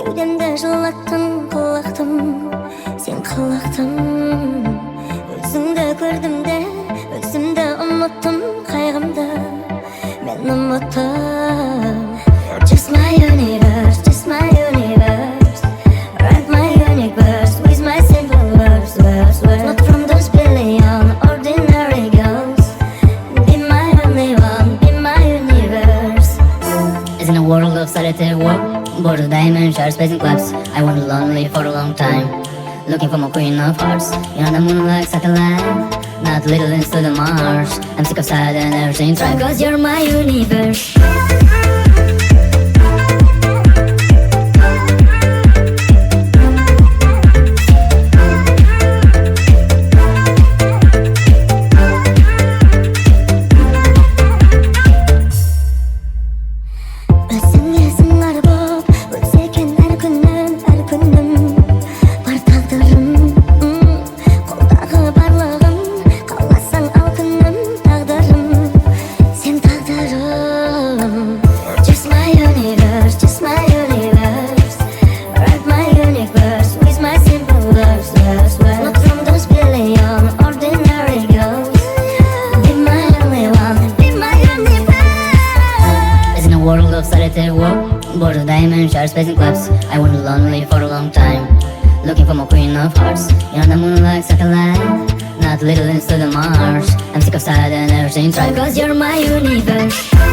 кеудемді жылаттың, құлақтым, сен құлақтым. Өзіңді көрдім де, өзімді ұмыттым, қайғымды мен ұмыттым. You're just my universe, just my universe. Write my unique verse with my simple words, words, words. Not from those billion ordinary girls. Be my only one, be my universe. As in a world of solitary world, bored of dimensions, space and clubs, I wandered lonely for a long time, looking for my queen of hearts. You're on the moon like satellite, not little into the Mars. I'm sick of sad and everything's right, cause you're my universe. Space and clubs, I wandered lonely for a long time, looking for my queen of hearts. You're on the moon like satellite, not little into the Mars. I'm sick of sad and everything's right, cause you're my universe.